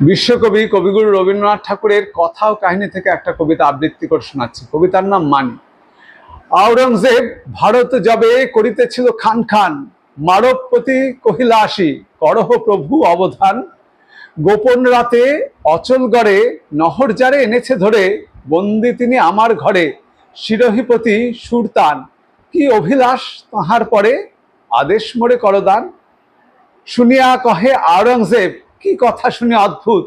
বিশ্বকবি কবিগুরু রবীন্দ্রনাথ ঠাকুরের কথা ও কাহিনী থেকে একটা কবিতা আবৃত্তি করে শোনাচ্ছি। কবিতার নাম মানি। আওরঙ্গজেব ভারত যবে করিতেছিল খান খান, মানবপতি কহিলা আসি, করহ প্রভু অবধান। গোপন রাতে অচলগড়ে নহর যারে এনেছে ধরে, বন্দি তিনি আমার ঘরে, শিরোহিপতি সুরতান। কি অভিলাষ তাহার পরে, আদেশ মোরে করদান। শুনিয়া কহে আওরঙ্গজেব, কি কথা শুনি অদ্ভুত।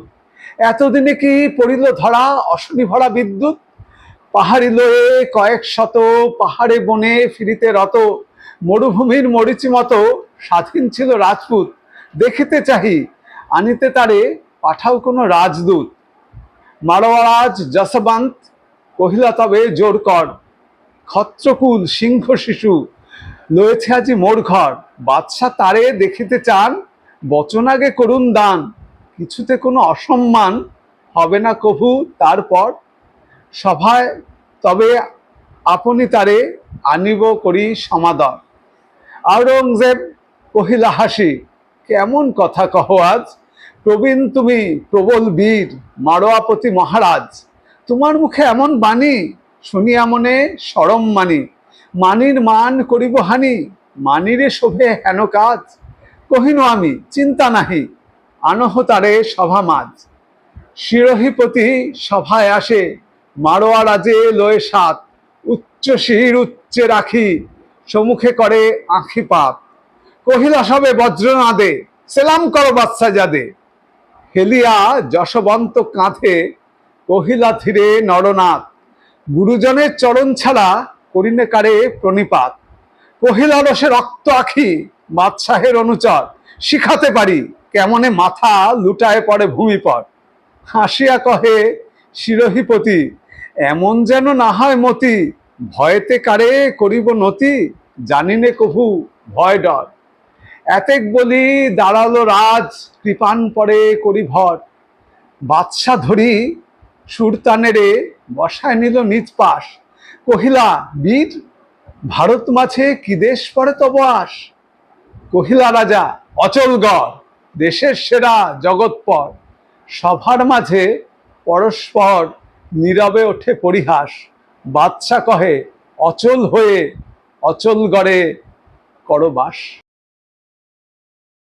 এতদিনে কি পড়িল ধরা অশনি ভরা বিদ্যুৎ। পাহাড়ি লয়ে কয়েক শত, পাহাড়ে বনে ফিরিতে রত, মরুভূমির মরিচি মতো স্বাধীন ছিল রাজপুত। দেখিতে চাহি আনিতে তারে পাঠাও কোনো রাজদূত। মারোয়ারাজ যশবন্ত কহিলা তবে জোর কর, ক্ষত্রকুল সিংহ শিশু লয়েছে আজি মোর ঘর। বাদশাহ তারে দেখিতে চান, বচন আগে করুন দান। কিছুতে কোনো অসম্মান হবে না কভু তারপর। সভায় তবে আপনি তারে আনিব করি সমাদর। আওরঙ্গজেব কহিলা হাসি, কেমন কথা কহ আজ। প্রবীণ তুমি, প্রবল বীর, মারোয়াপতি মহারাজ। তোমার মুখে এমন বাণী, শুনিয়া মনে সরম মানি। মানির মান করিব হানি, মানিরে শোভে হেন কাজ। কহিনু আমি, চিন্তা নাহি, আনহ তারে সভা মাঝ। শিরোহিপতি সভায় আসে, মারোয়ারাজে লয়ে সাত। উচ্চ শির উচ্চে রাখি, সম্মুখে করে আঁখি পাত। কহিলা সবে বজ্রনাদে, সেলাম করো বাদশা যাদে। হেলিয়া যশবন্ত কাঁধে, কহিলা ধীরে নরনাথ। গুরুজনের চরণ ছাড়া করিনে কারে প্রণিপাত। কহিলা রসে রক্ত আখি, বাদশাহের অনুচর। শিখাতে পারি কেমনে মাথা লুটায় পড়ে ভূমিপর। হাসিয়া কহে শিরোহিপতি, এমন যেন না হয় মতি। ভয়েতে কারে করিব নতি, জানিনে কভু ভয় ডর। এতেক বলি দাঁড়ালো রাজ, কৃপান পরে করি ভর। বাদশা ধরি সুরতানেরে বসায় নিল নিজ পাশ। কহিলা বীর, ভারত মাঝে কি দেশ পড়ে তব আস। কহিলা রাজা, অচলগড়, দেশের সেরা জগৎপর। সভার মাঝে পরস্পর নীরবে ওঠে পরিহাস। বাদশা কহে, অচল হয়ে অচলগড়ে করো বাস।